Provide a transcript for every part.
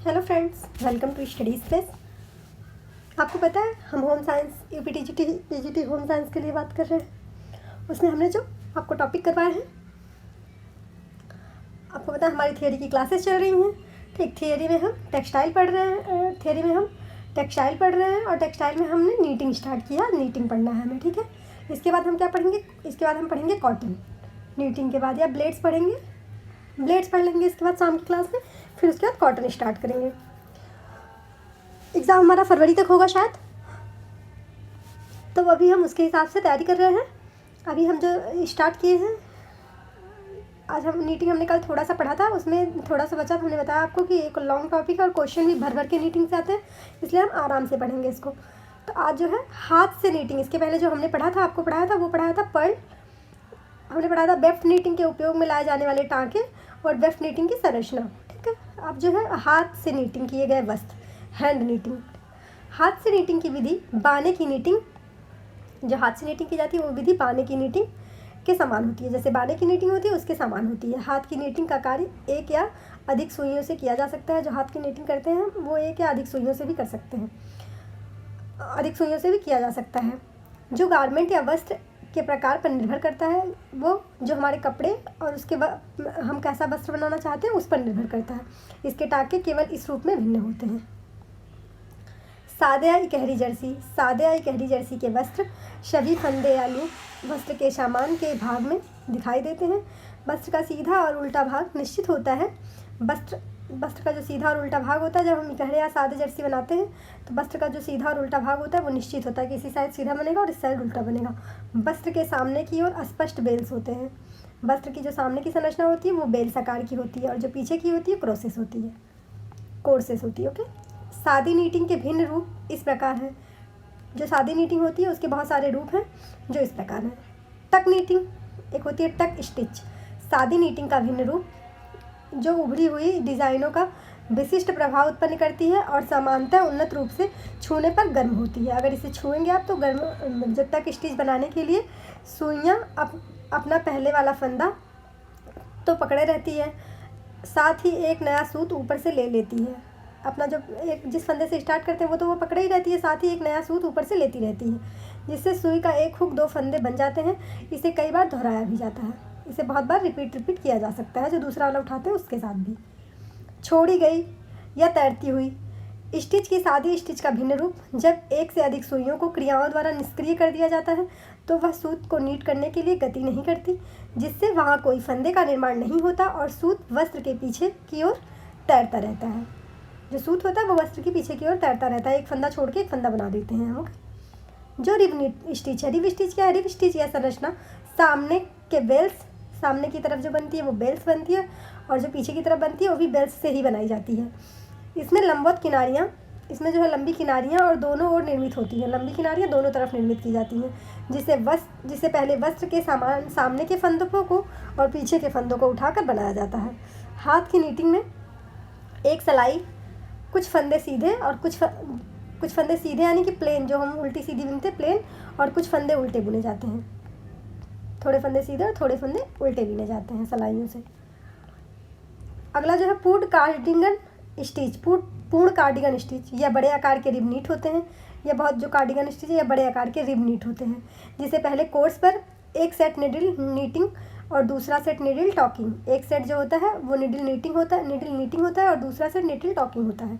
Hello friends, welcome to study space. आपको पता है हम home science UP TGT home science के लिए बात कर रहे हैं। उसमें हमने जो आपको टॉपिक करवाए हैं, आपको पता है हमारी थियोरी की क्लासेस चल रही हैं। ठीक, थियोरी में हम टेक्सटाइल पढ़ रहे हैं, और टेक्सटाइल में हमने नीटिंग स्टार्ट किया। नीटिंग पढ़ना है हमें, ठीक है। इसके बाद हम क्या पढ़ेंगे? इसके बाद हम पढ़ेंगे कॉटन। नीटिंग के बाद या ब्लेड्स पढ़ेंगे, ब्लेड्स पढ़ लेंगे इसके बाद शाम की क्लास में। फिर उसके बाद कॉटन स्टार्ट करेंगे। एग्ज़ाम हमारा फरवरी तक होगा शायद, तो अभी हम उसके हिसाब से तैयारी कर रहे हैं। अभी हम जो स्टार्ट किए हैं, आज हम नीटिंग हमने कल थोड़ा सा पढ़ा था, उसमें थोड़ा सा बचा। हमने बताया आपको कि एक लॉन्ग टॉपिक है और क्वेश्चन भी भर भर के नीटिंग से आते हैं, इसलिए हम आराम से पढ़ेंगे इसको। तो आज जो है हाथ से नीटिंग, इसके पहले जो हमने पढ़ा था, आपको पढ़ाया था, वो पढ़ाया था पर्ल। हमने पढ़ा था वेफ्ट नीटिंग के उपयोग में लाए जाने वाले टाँके और वेफ्ट नीटिंग की संरचना, ठीक है। अब जो है हाथ से नीटिंग किए गए वस्त्र, हैंड नीटिंग। हाथ से नीटिंग की विधि बाने की नीटिंग, जो हाथ से नीटिंग की जाती है वो विधि बाने की नीटिंग के समान होती है। जैसे बाने की नीटिंग होती है उसके समान होती है। हाथ की नीटिंग का कार्य एक या अधिक सुइयों से किया जा सकता है। जो हाथ की नीटिंग करते हैं वो एक या अधिक सुइयों से भी कर सकते हैं, अधिक सुइयों से भी किया जा सकता है। जो गारमेंट या वस्त्र के प्रकार पर निर्भर करता है, वो जो हमारे कपड़े और उसके हम कैसा वस्त्र बनाना चाहते हैं उस पर निर्भर करता है। इसके टाँके केवल इस रूप में भिन्न होते हैं। सादे या इकहरी जर्सी, सादे या इकहरी जर्सी के वस्त्र सभी फंदे या लूप वस्त्र के सामान के भाग में दिखाई देते हैं। वस्त्र का सीधा और उल्टा भाग निश्चित होता है। वस्त्र का जो सीधा और उल्टा भाग होता है, जब हम इकहरे या सादे जर्सी बनाते हैं तो वस्त्र का जो सीधा और उल्टा भाग होता है वो निश्चित होता है कि इसी साइड सीधा बनेगा और इस साइड उल्टा बनेगा। वस्त्र के सामने की ओर स्पष्ट बेल्स होते हैं। वस्त्र की जो सामने की संरचना होती है वो बेल्स आकार की होती है और जो पीछे की होती है कोर्सेस होती है। ओके। सादी नीटिंग के भिन्न रूप इस प्रकार हैं। जो सादी नीटिंग होती है उसके बहुत सारे रूप हैं जो इस प्रकार हैं। टक नीटिंग, एक होती है टक स्टिच। सादी नीटिंग का भिन्न रूप जो उभरी हुई डिज़ाइनों का विशिष्ट प्रभाव उत्पन्न करती है और समानतः उन्नत रूप से छूने पर गर्म होती है। अगर इसे छुएंगे आप तो गर्म, जो टक स्टिच बनाने के लिए सुइयाँ अपना पहले वाला फंदा तो पकड़े रहती है, साथ ही एक नया सूत ऊपर से ले लेती है। अपना जो एक जिस फंदे से स्टार्ट करते हैं वो पकड़े ही रहती है, साथ ही एक नया सूत ऊपर से लेती रहती है, जिससे सुई का एक हुक दो फंदे बन जाते हैं। इसे कई बार दोहराया भी जाता है। इसे बहुत बार रिपीट किया जा सकता है, जो दूसरा वाला उठाते हैं उसके साथ भी। छोड़ी गई या तैरती हुई स्टिच की सादी स्टिच का भिन्न रूप, जब एक से अधिक सुइयों को क्रियाओं द्वारा निष्क्रिय कर दिया जाता है तो वह सूत को नीट करने के लिए गति नहीं करती, जिससे वहाँ कोई फंदे का निर्माण नहीं होता और सूत वस्त्र के पीछे की ओर तैरता रहता है। जो सूत होता है वो वस्त्र के पीछे की ओर तैरता रहता है। एक फंदा छोड़ के एक फंदा बना देते हैं हम। जो रिब स्टिच है, रिब स्टिच क्या है? रिब स्टिच यह संरचना सामने के बेल्स, सामने की तरफ जो बनती है वो बेल्स बनती है और जो पीछे की तरफ बनती है वो भी बेल्स से ही बनाई जाती है। इसमें लंबवत किनारियाँ, इसमें जो है लंबी किनारियाँ और दोनों ओर निर्मित होती हैं। लंबी किनारियाँ दोनों तरफ निर्मित की जाती हैं, जिससे पहले वस्त्र के सामने के फंदों को और पीछे के फंदों को उठाकर बनाया जाता है। हाथ की नीटिंग में एक सिलाई, कुछ फंदे सीधे और कुछ फंदे सीधे यानी कि प्लेन, जो हम उल्टी सीधी बुनते प्लेन, और कुछ फंदे उल्टे बुने जाते हैं। थोड़े फंदे सीधे और थोड़े फंदे उल्टे बुने जाते हैं सिलाइयों से। अगला जो है पूर्ण कार्डिगन स्टिच। पूर्ण कार्डिगन स्टिच, यह बड़े आकार के रिब नीट होते हैं। यह जो कार्डिगन स्टिच है यह बड़े आकार के रिब नीट होते हैं, जिसे पहले कोर्स पर एक सेट निडल नीटिंग और दूसरा सेट निडल टॉकिंग। एक सेट जो होता है वो निडल नीटिंग होता है और दूसरा सेट निडल टॉकिंग होता है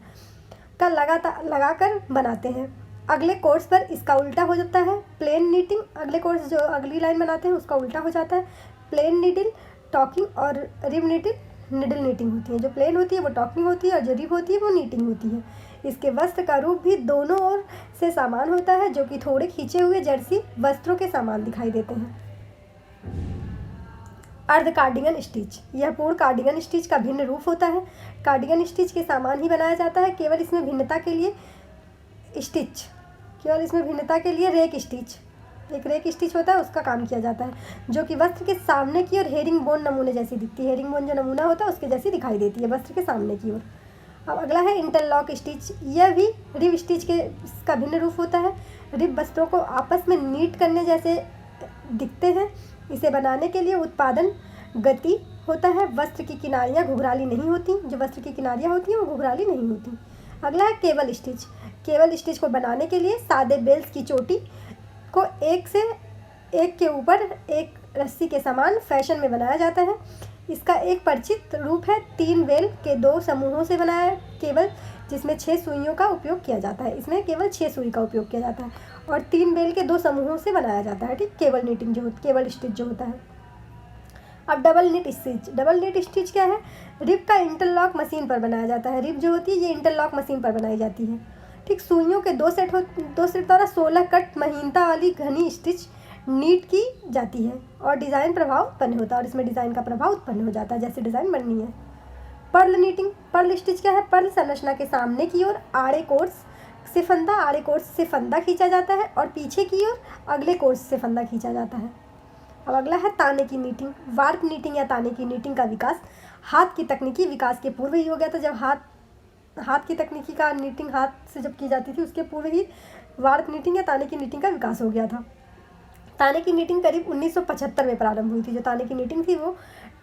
का लगाकर बनाते हैं। अगले कोर्स पर इसका उल्टा हो जाता है, प्लेन नीटिंग। अगले कोर्स जो अगली लाइन बनाते हैं उसका उल्टा हो जाता है। प्लेन नीडल टॉकिंग और रिब निडल नीटिंग होती है। जो प्लेन होती है वो टॉकिंग होती है और जो रिब होती है वो नीटिंग होती है। इसके वस्त्र का रूप भी दोनों ओर से समान होता है, जो कि थोड़े खींचे हुए जर्सी वस्त्रों के समान दिखाई देते हैं। अर्ध कार्डिगन स्टिच, यह पूर्ण कार्डिगन स्टिच का भिन्न रूप होता है। कार्डिगन स्टिच के समान ही बनाया जाता है, केवल इसमें भिन्नता के लिए एक रेक स्टिच होता है, उसका काम किया जाता है, जो कि वस्त्र के सामने की ओर हेरिंग बोन नमूने जैसी दिखती है। हेरिंग बोन जो नमूना होता है उसके जैसी दिखाई देती है वस्त्र के सामने की ओर। अब अगला है इंटरलॉक स्टिच। यह भी रिब स्टिच का भिन्न रूप होता है। रिब वस्त्रों को आपस में नीट करने जैसे दिखते हैं। इसे बनाने के लिए उत्पादन गति होता है वस्त्र की किनारियाँ घुघराली नहीं होती, जो वस्त्र की किनारियाँ होती हैं वो घुघराली नहीं होती। अगला है केबल स्टिच। केबल स्टिच को बनाने के लिए सादे बेल्स की चोटी को एक के ऊपर एक रस्सी के समान फैशन में बनाया जाता है। इसका एक परिचित रूप है 3 बेल के 2 समूहों से बनाया केबल, जिसमें 6 सुइयों का उपयोग किया जाता है। इसमें केवल 6 सुई का उपयोग किया जाता है और 3 बेल के 2 समूहों से बनाया जाता है। ठीक, केबल स्टिच जो होता है। अब double knit stitch. Double knit stitch क्या है? रिब का इंटरलॉक मशीन पर बनाया जाता है। रिब जो होती है ये इंटरलॉक मशीन पर बनाई जाती है। ठीक, सुइयों के 2 सेट द्वारा 16 कट महीनता वाली घनी स्टिच नीट की जाती है और डिज़ाइन प्रभाव उत्पन्न होता है, और इसमें डिज़ाइन का प्रभाव उत्पन्न हो जाता है जैसे डिज़ाइन बननी है। Perl knitting. पर्ल स्टिच क्या है? पर्ल संरचना के सामने की ओर आड़े कोर्स से फंदा खींचा जाता है और पीछे की ओर अगले कोर्स से फंदा खींचा जाता है। अब अगला है ताने की नीटिंग। वार्प नीटिंग या ताने की नीटिंग का विकास हाथ की तकनीकी विकास के पूर्व ही हो गया था। जब हाथ की तकनीकी का नीटिंग हाथ से जब की जाती थी उसके पूर्व ही वार्प नीटिंग या ताने की नीटिंग का विकास हो गया था। ताने की नीटिंग करीब 1975 में प्रारंभ हुई थी। जो ताने की नीटिंग थी वो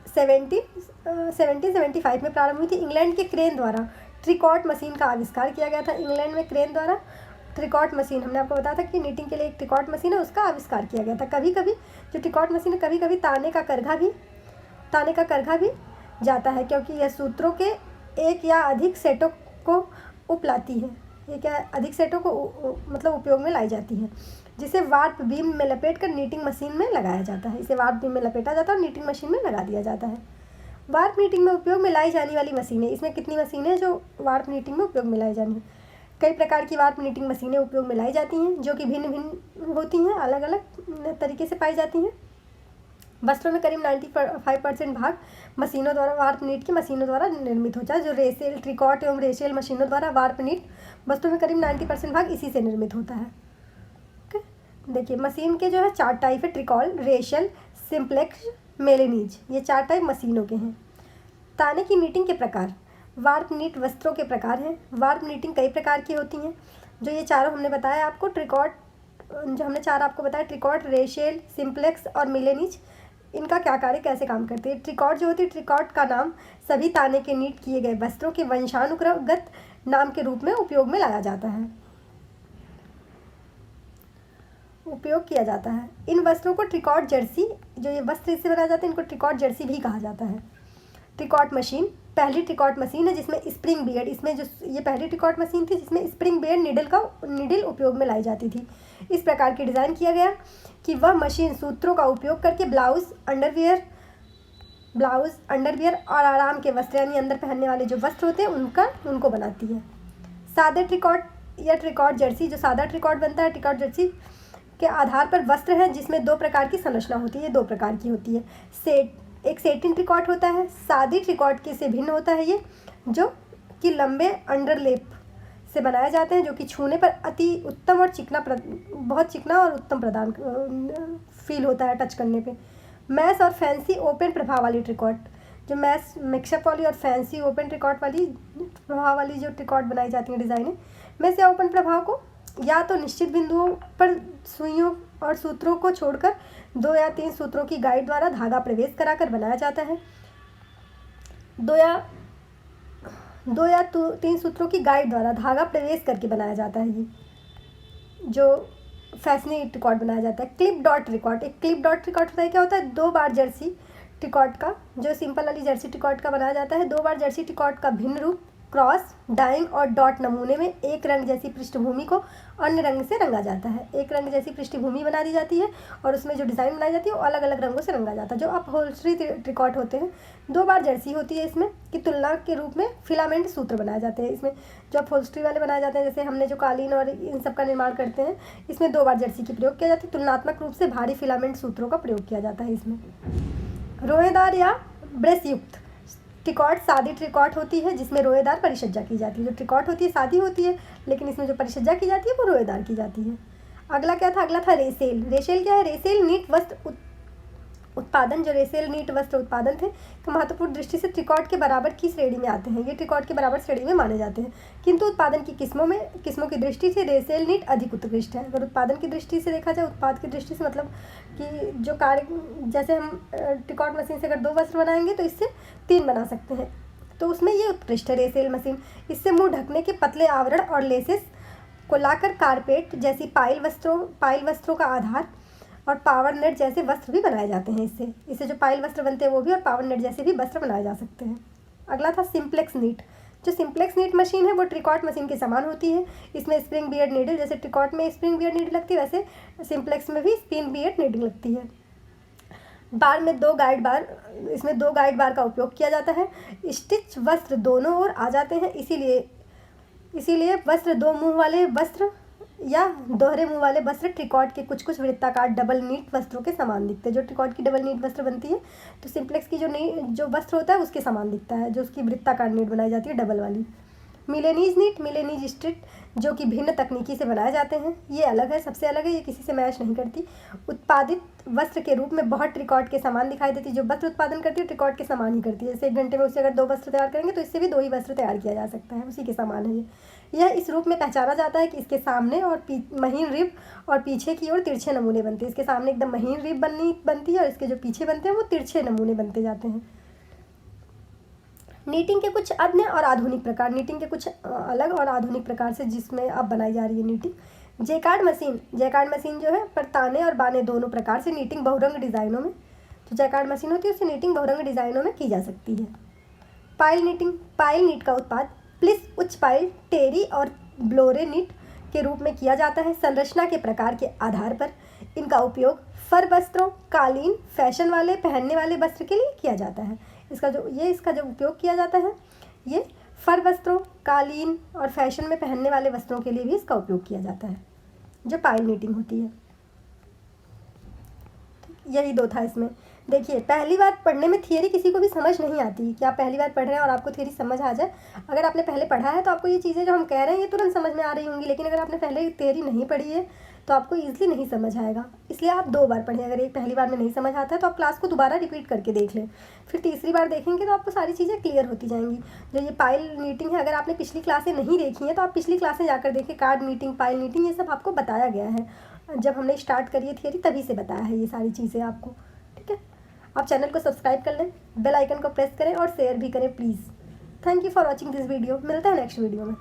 1775 में प्रारंभ हुई थी। इंग्लैंड के क्रेन द्वारा ट्रिकॉट मशीन का आविष्कार किया गया था। इंग्लैंड में क्रेन द्वारा ट्रिकॉट मशीन, हमने आपको बताया था कि नीटिंग के लिए एक ट्रिकॉट मशीन है, उसका आविष्कार किया गया था। कभी कभी जो ट्रिकॉट मशीन है कभी कभी ताने का करघा भी जाता है, क्योंकि यह सूत्रों के एक या अधिक सेटों को उपलाती है। एक या अधिक सेटों को मतलब उपयोग में लाई जाती है, जिसे वार्प बीम में लपेट कर नीटिंग मशीन में लगाया जाता है। इसे वार्प बीम में लपेटा जाता है और नीटिंग मशीन में लगा दिया जाता है। वार्प नीटिंग में उपयोग में लाई जाने वाली मशीनें। इसमें कितनी मशीनें हैं जो वार्प नीटिंग में उपयोग में लाई जानी है? कई प्रकार की वार्प नीटिंग मशीनें उपयोग में लाई जाती हैं, जो कि भिन्न भिन्न होती हैं, अलग अलग तरीके से पाई जाती हैं। वस्त्रों में करीब 95% भाग मशीनों द्वारा वार्प नीट की मशीनों द्वारा निर्मित होता है। जो रेसेल, ट्रिकॉट एवं रेशेल मशीनों द्वारा वार्प नीट वस्त्रों में करीब 90% भाग इसी से निर्मित होता है। ओके, देखिए मशीन के जो है 4 टाइप है: ट्रिकॉल, रेशल, सिंप्लेक्स, मेलेनीज। ये 4 टाइप मशीनों के हैं। ताने की नीटिंग के प्रकार। वार्प नीट वस्त्रों के प्रकार हैं। वार्प नीटिंग कई प्रकार की होती हैं। जो ये चारों हमने बताया आपको, ट्रिकॉट जो हमने 4 आपको बताया, ट्रिकॉट, रेशेल, सिंप्लेक्स और मिलेनिज, इनका क्या कार्य, कैसे काम करते हैं? ट्रिकॉट जो होती है, ट्रिकॉट का नाम सभी ताने के नीट किए गए वस्त्रों के वंशानुक्रमगत नाम के रूप में उपयोग किया जाता है। इन वस्त्रों को ट्रिकॉट जर्सी, जो ये वस्त्र इससे बनाए जाते हैं, इनको ट्रिकॉट जर्सी भी कहा जाता है। ट्रिकॉट मशीन पहली ट्रिकॉट मशीन है जिसमें स्प्रिंग बेड, इसमें जो ये पहली ट्रिकॉट मशीन थी जिसमें स्प्रिंग बेड निडल उपयोग में लाई जाती थी। इस प्रकार की डिज़ाइन किया गया कि वह मशीन सूत्रों का उपयोग करके ब्लाउज, अंडरवियर और आराम के वस्त्र यानी अंदर पहनने वाले जो वस्त्र होते हैं उनको बनाती है। सादे ट्रिकॉट या ट्रिकॉट जर्सी, जो सादा ट्रिकॉट बनता है, ट्रिकॉट जर्सी के आधार पर वस्त्र हैं जिसमें 2 प्रकार की संरचना होती है। 2 प्रकार की होती है। एक सेटिन ट्रिकॉट होता है। सादी ट्रिकॉट के से भिन्न होता है ये, जो कि लंबे अंडरलेप से बनाए जाते हैं, जो कि छूने पर अति उत्तम और बहुत चिकना और उत्तम प्रदान फील होता है टच करने पे। मैस और फैंसी ओपन प्रभाव वाली ट्रिकॉट, जो मैस मिक्सअप वाली और फैंसी ओपन ट्रिकॉट वाली प्रभाव वाली जो ट्रिकॉट बनाई जाती है डिज़ाइनें में से ओपन प्रभाव को या तो निश्चित बिंदुओं पर सुइयों और सूत्रों को छोड़कर 2 या 3 सूत्रों की गाइड द्वारा धागा प्रवेश कराकर बनाया जाता है। 2 या 3 सूत्रों की गाइड द्वारा धागा प्रवेश करके बनाया जाता है। ये जो फैशनी ट्रिकॉट बनाया जाता है। क्लिप डॉट ट्रिकॉट, एक क्लिप डॉट ट्रिकॉट होता है, क्या होता है? 2 बार जर्सी ट्रिकॉट का, जो सिंपल वाली जर्सी ट्रिकॉट का बनाया जाता है, 2 बार जर्सी ट्रिकॉट का भिन्न रूप क्रॉस, डाइंग और डॉट नमूने में एक रंग जैसी पृष्ठभूमि को अन्य रंग से रंगा जाता है। एक रंग जैसी पृष्ठभूमि बना दी जाती है और उसमें जो डिज़ाइन बनाई जाती है वो अलग अलग रंगों से रंगा जाता है। जो अपहोल्स्ट्री ट्रिकॉट होते हैं, 2 बार जर्सी होती है, इसमें की तुलना के रूप में फिलामेंट सूत्र बनाए जाते हैं। इसमें जो अपहोल्स्ट्री वाले बनाए जाते हैं, जैसे हमने जो कालीन और इन सब का निर्माण करते हैं, इसमें 2 बार जर्सी की प्रयोग किया जाता है। तुलनात्मक रूप से भारी फिलामेंट सूत्रों का प्रयोग किया जाता है। इसमें रोएदार या ब्रेस युक्त ट्रिकॉट सादी ट्रिकॉट होती है जिसमें रोएदार परिसज्जा की जाती है। जो ट्रिकॉट होती है सादी होती है, लेकिन इसमें जो परिसज्जा की जाती है वो रोएदार की जाती है। अगला क्या था? अगला था रेसेल। रेशेल क्या है? रेसेल नीट वस्त्र उत्पादन जो रेसेल नीट वस्त्र उत्पादन थे तो महत्वपूर्ण दृष्टि से ट्रिकॉट के बराबर की श्रेणी में आते हैं। ये ट्रिकॉट के बराबर श्रेणी में माने जाते हैं, किंतु उत्पादन की किस्मों की दृष्टि से रेसेल नीट अधिक उत्कृष्ट है। अगर उत्पादन की दृष्टि से देखा जाए, उत्पाद की दृष्टि से मतलब कि जो कार्य, जैसे हम ट्रिकॉट मशीन से अगर 2 वस्त्र बनाएंगे तो इससे 3 बना सकते हैं, तो उसमें ये उत्कृष्ट है रेसेल मशीन। इससे मुँह ढकने के पतले आवरण और लेसेस को लाकर कारपेट जैसी पाइल वस्त्रों का आधार और पावर नेट जैसे वस्त्र भी बनाए जाते हैं। इससे जो पाइल वस्त्र बनते हैं वो भी, और पावर नेट जैसे भी वस्त्र बनाए जा सकते हैं। अगला था सिंप्लेक्स नीट। जो सिंप्लेक्स नीट मशीन है वो ट्रिकॉट मशीन के समान होती है। इसमें स्प्रिंग बियर्ड नीडल, जैसे ट्रिकॉट में स्प्रिंग बियर्ड नीडल लगती है वैसे सिंप्लेक्स में भी स्प्रिंग बियर्ड नीडल लगती है। बार में 2 गाइड बार, इसमें 2 गाइड बार का उपयोग किया जाता है। स्टिच वस्त्र दोनों ओर आ जाते हैं, इसीलिए वस्त्र 2 मुंह वाले वस्त्र या दोहरे मुंह वाले वस्त्र ट्रिकॉट के कुछ वृत्ताकार डबल नीट वस्त्रों के समान दिखते हैं। जो ट्रिकॉट की डबल नीट वस्त्र बनती है तो सिंप्लेक्स की जो वस्त्र होता है उसके समान दिखता है, जो उसकी वृत्ताकार नीट बनाई जाती है डबल वाली। मिलेनीज स्ट्रिट जो कि भिन्न तकनीकी से बनाए जाते हैं, ये अलग है, सबसे अलग है, ये किसी से मैच नहीं करती। उत्पादित वस्त्र के रूप में बहुत ट्रिकॉट के समान दिखाई देती है। जो वस्त्र उत्पादन करती है ट्रिकॉट के समान ही करती है। जैसे 1 घंटे में उससे अगर 2 वस्त्र तैयार करेंगे तो इससे भी 2 ही वस्त्र तैयार किया जा सकता है, उसी के समान है ये। यह इस रूप में पहचाना जाता है कि इसके सामने और महीन रिब और पीछे की ओर तिरछे नमूने बनते हैं। इसके सामने एकदम महीन रिब बनती है और इसके जो पीछे बनते हैं वो तिरछे नमूने बनते जाते हैं। नीटिंग के कुछ अन्य और आधुनिक प्रकार, नीटिंग के कुछ अलग और आधुनिक प्रकार से जिसमें अब बनाई जा रही है नीटिंग। जैकार्ड मशीन जो है पर ताने और बाने दोनों प्रकार से नीटिंग बहुरंग डिज़ाइनों में, जो जैकार्ड मशीन होती है उससे नीटिंग बहुरंग डिज़ाइनों में की जा सकती है। पाइल नीट का उत्पाद प्लिस उच्च पाइल, टेरी और ब्लोरे नीट के रूप में किया जाता है। संरचना के प्रकार के आधार पर इनका उपयोग फर वस्त्रों, कालीन, फैशन वाले पहनने वाले वस्त्र के लिए किया जाता है। इसका जो उपयोग किया जाता है ये फर वस्त्रों, कालीन और फैशन में पहनने वाले वस्त्रों के लिए भी इसका उपयोग किया जाता है, जो पाइल नीटिंग होती है। यही 2 था इसमें। देखिए, पहली बार पढ़ने में थियरी किसी को भी समझ नहीं आती कि आप पहली बार पढ़ रहे हैं और आपको थियरी समझ आ जाए। अगर आपने पहले पढ़ा है तो आपको ये चीज़ें जो हम कह रहे हैं ये तुरंत समझ में आ रही होंगी, लेकिन अगर आपने पहले थियरी नहीं पढ़ी है तो आपको ईजिली नहीं समझ आएगा। इसलिए आप 2 बार पढ़ें। अगर एक पहली बार में नहीं समझ आता है तो आप क्लास को दोबारा रिपीट करके देख लें, फिर तीसरी बार देखेंगे तो आपको सारी चीज़ें क्लियर होती जाएंगी। जो ये पाइल नीटिंग है, अगर आपने पिछली क्लासें नहीं देखी हैं तो आप पिछली क्लासें जाकर देखें। कार्ड नीटिंग, पाइल नीटिंग, ये सब आपको बताया गया है। जब हमने स्टार्ट करी है थियरी तभी से बताया है ये सारी चीज़ें आपको। ठीक है, आप चैनल को सब्सक्राइब कर लें, बेल आइकन को प्रेस करें और शेयर भी करें please. Thank you for watching this video. मिलते हैं नेक्स्ट वीडियो में।